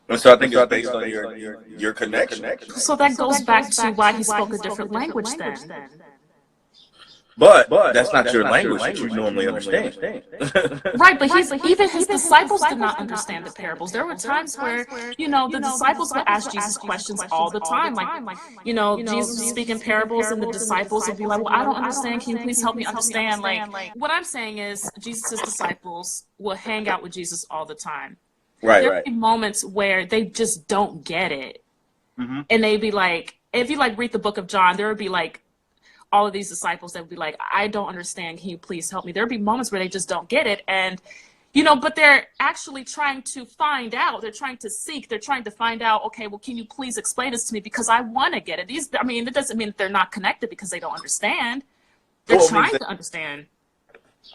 And so I think it's based on your connection. So that goes back to why he spoke a different language then. But that's not your language that you normally understand. Right, but even his disciples did not understand the parables. There were times where, the disciples would ask Jesus questions all the time. Like, Jesus would speak in parables and the disciples would be like, well, I don't understand. Can you please help me understand? Like, what I'm saying is Jesus' disciples will hang out with Jesus all the time. There will be moments where they just don't get it. Mm-hmm. And they'd be like, if you read the book of John, there would be all of these disciples that would be like, I don't understand. Can you please help me? There'd be moments where they just don't get it. And, but they're actually trying to find out. They're trying to seek. They're trying to find out, okay, well, can you please explain this to me? Because I want to get it. It doesn't mean that they're not connected because they don't understand. They're trying to understand.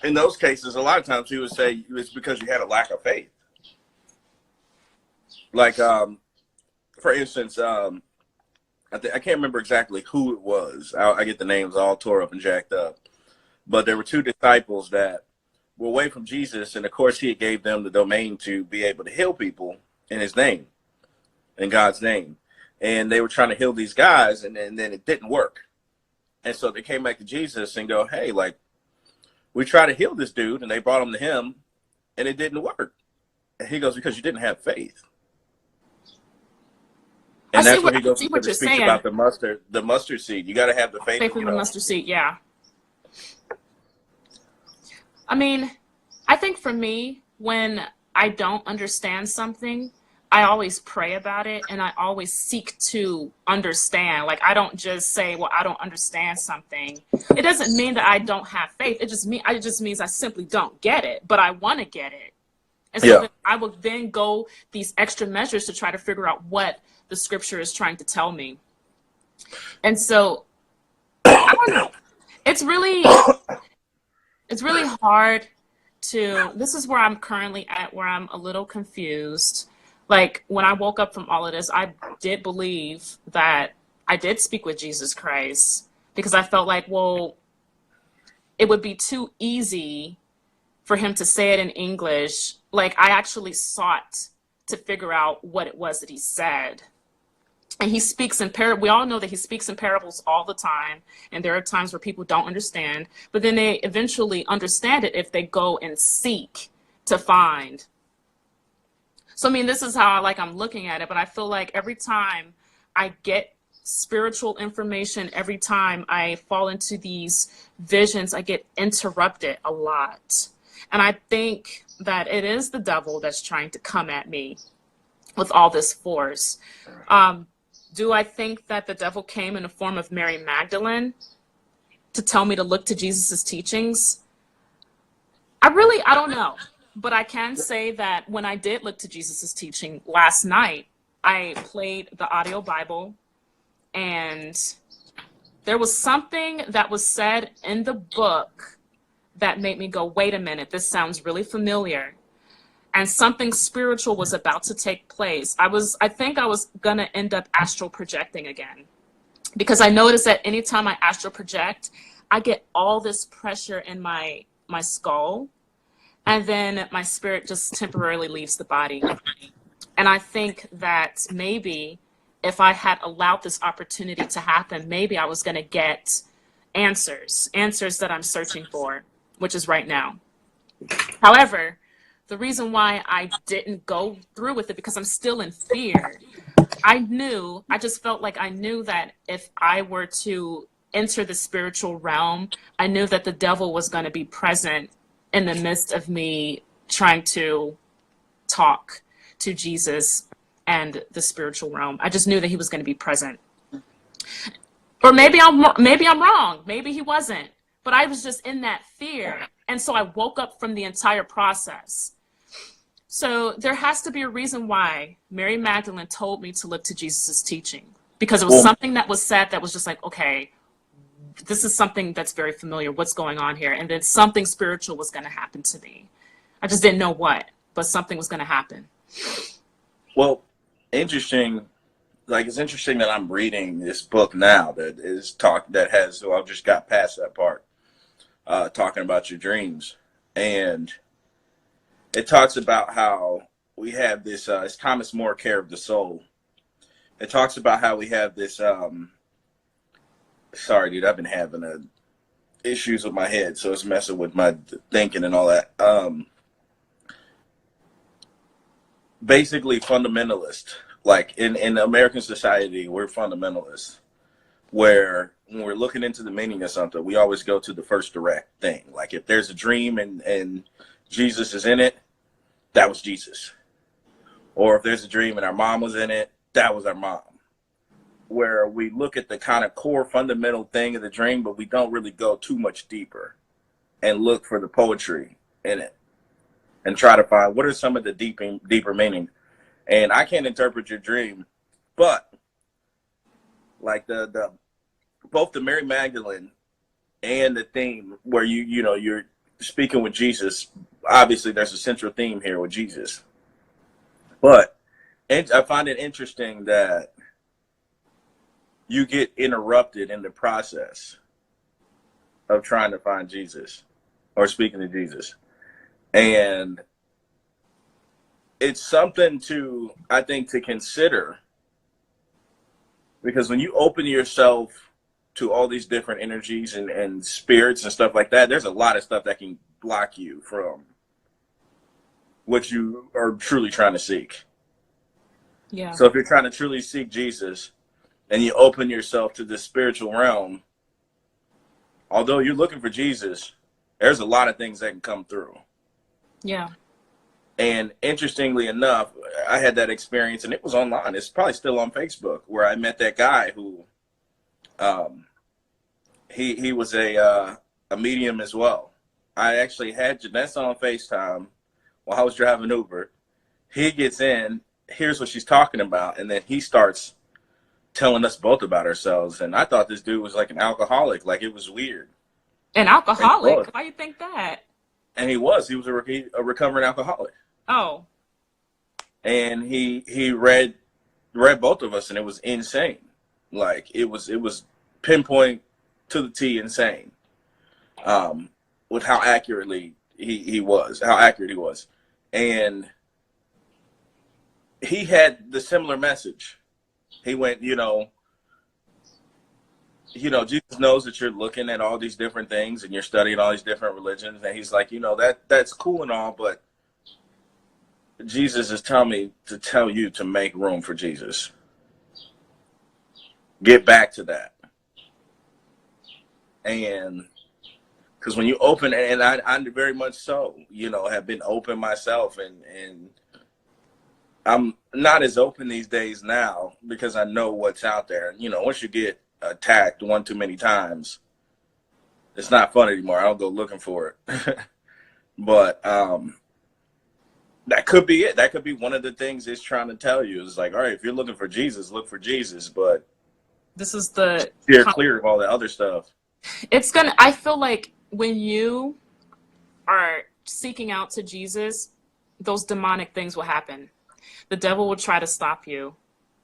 In those cases, a lot of times he would say it's because you had a lack of faith. Like, for instance, I can't remember exactly who it was. I get the names all tore up and jacked up. But there were two disciples that were away from Jesus, and of course he gave them the domain to be able to heal people in his name, in God's name. And they were trying to heal these guys, and then it didn't work. And so they came back to Jesus and go, hey, we tried to heal this dude, and they brought him to him, and it didn't work. And he goes, because you didn't have faith. And that's where he goes to speak about the mustard seed. You got to have the faith in the mustard seed, yeah. I think for me, when I don't understand something, I always pray about it and I always seek to understand. Like, I don't just say, well, I don't understand something. It doesn't mean that I don't have faith. It just means I simply don't get it, but I want to get it. And so I will then go these extra measures to try to figure out what the scripture is trying to tell me. And so I don't know. It's really hard this is where I'm currently at, where I'm a little confused. Like, when I woke up from all of this, I did believe that I did speak with Jesus Christ, because I felt like, well, it would be too easy for him to say it in English. Like, I actually sought to figure out what it was that he said. And he speaks in we all know that he speaks in parables all the time. And there are times where people don't understand, but then they eventually understand it if they go and seek to find. So, this is how I'm looking at it, but I feel like every time I get spiritual information, every time I fall into these visions, I get interrupted a lot. And I think that it is the devil that's trying to come at me with all this force. Do I think that the devil came in the form of Mary Magdalene to tell me to look to Jesus's teachings? I don't know. But I can say that when I did look to Jesus's teaching last night, I played the audio Bible, and there was something that was said in the book that made me go, wait a minute, this sounds really familiar. And something spiritual was about to take place. I think I was going to end up astral projecting again, because I noticed that anytime I astral project, I get all this pressure in my skull, and then my spirit just temporarily leaves the body. And I think that maybe if I had allowed this opportunity to happen, maybe I was going to get answers that I'm searching for, which is right now. However, the reason why I didn't go through with it, because I'm still in fear. I just felt like I knew that if I were to enter the spiritual realm, I knew that the devil was going to be present in the midst of me trying to talk to Jesus and the spiritual realm. I just knew that he was going to be present. Or maybe I'm wrong. Maybe he wasn't. But I was just in that fear. And so I woke up from the entire process. So there has to be a reason why Mary Magdalene told me to look to Jesus's teaching, because it was something that was said that was just like, okay, this is something that's very familiar. What's going on here? And then something spiritual was going to happen to me. I just didn't know what, but something was going to happen. Well, interesting. It's interesting that I'm reading this book now that I just got past that part, talking about your dreams. And it talks about how we have this. It's Thomas More, Care of the Soul. It talks about how we have this. Sorry, dude, I've been having issues with my head, so it's messing with my thinking and all that. Basically, fundamentalist. Like in American society, we're fundamentalists. Where when we're looking into the meaning of something, we always go to the first direct thing. Like if there's a dream and Jesus is in it, that was Jesus. Or if there's a dream and our mom was in it, that was our mom. Where we look at the kind of core fundamental thing of the dream, but we don't really go too much deeper and look for the poetry in it and try to find what are some of the deeper meaning. And I can't interpret your dream, but like the both the Mary Magdalene and the theme where you're speaking with Jesus. Obviously, there's a central theme here with Jesus, but I find it interesting that you get interrupted in the process of trying to find Jesus or speaking to Jesus, and it's something to I think to consider because when you open yourself to all these different energies and spirits and stuff like that, there's a lot of stuff that can block you from what you are truly trying to seek. Yeah. So if you're trying to truly seek Jesus and you open yourself to this spiritual realm, although you're looking for Jesus, there's a lot of things that can come through. Yeah. And interestingly enough, I had that experience, and it was online. It's probably still on Facebook, where I met that guy who he was a medium as well. I actually had Janessa on FaceTime while I was driving Uber. He gets in, here's what she's talking about, and then he starts telling us both about ourselves. And I thought this dude was like an alcoholic, like it was weird. An alcoholic? Why you think that? And he was a recovering alcoholic. Oh. And he read both of us, and it was insane. Like it was pinpoint to the T insane. With how accurately how accurate he was. And he had the similar message. He went, Jesus knows that you're looking at all these different things and you're studying all these different religions. And he's like, that's cool and all, but Jesus is telling me to tell you to make room for Jesus. Get back to that. And because when you open, and I very much so, have been open myself, and I'm not as open these days now because I know what's out there. Once you get attacked one too many times, it's not fun anymore. I don't go looking for it. But that could be it. That could be one of the things it's trying to tell you. It's like, all right, if you're looking for Jesus, look for Jesus. But this is the steer clear of all the other stuff. I feel like when you are seeking out to Jesus, those demonic things will happen. The devil will try to stop you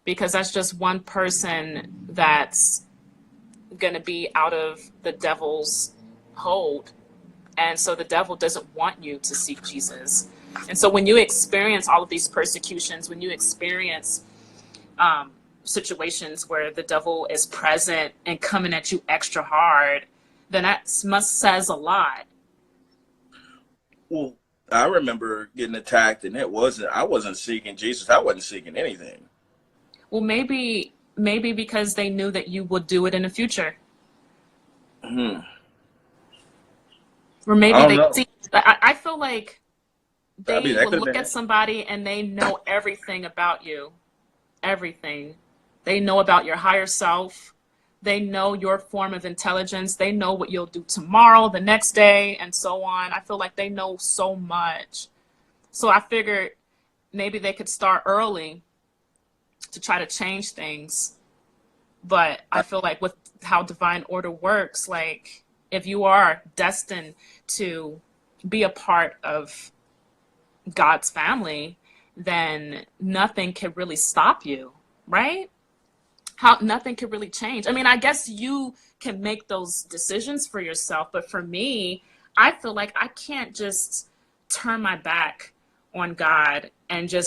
because that's just one person that's going to be out of the devil's hold. And so the devil doesn't want you to seek Jesus. And so when you experience all of these persecutions, when you experience situations where the devil is present and coming at you extra hard, then that says a lot. Well, I remember getting attacked, and I wasn't seeking Jesus. I wasn't seeking anything. Well, maybe because they knew that you would do it in the future. Or maybe I feel like they will look at somebody and they know everything about you. Everything. They know about your higher self. They know your form of intelligence. They know what you'll do tomorrow, the next day, and so on. I feel like they know so much. So I figured maybe they could start early to try to change things. But I feel like with how divine order works, like if you are destined to be a part of God's family, then nothing can really stop you, right? Nothing can really change. I mean, I guess you can make those decisions for yourself, but for me, I feel like I can't just turn my back on God and just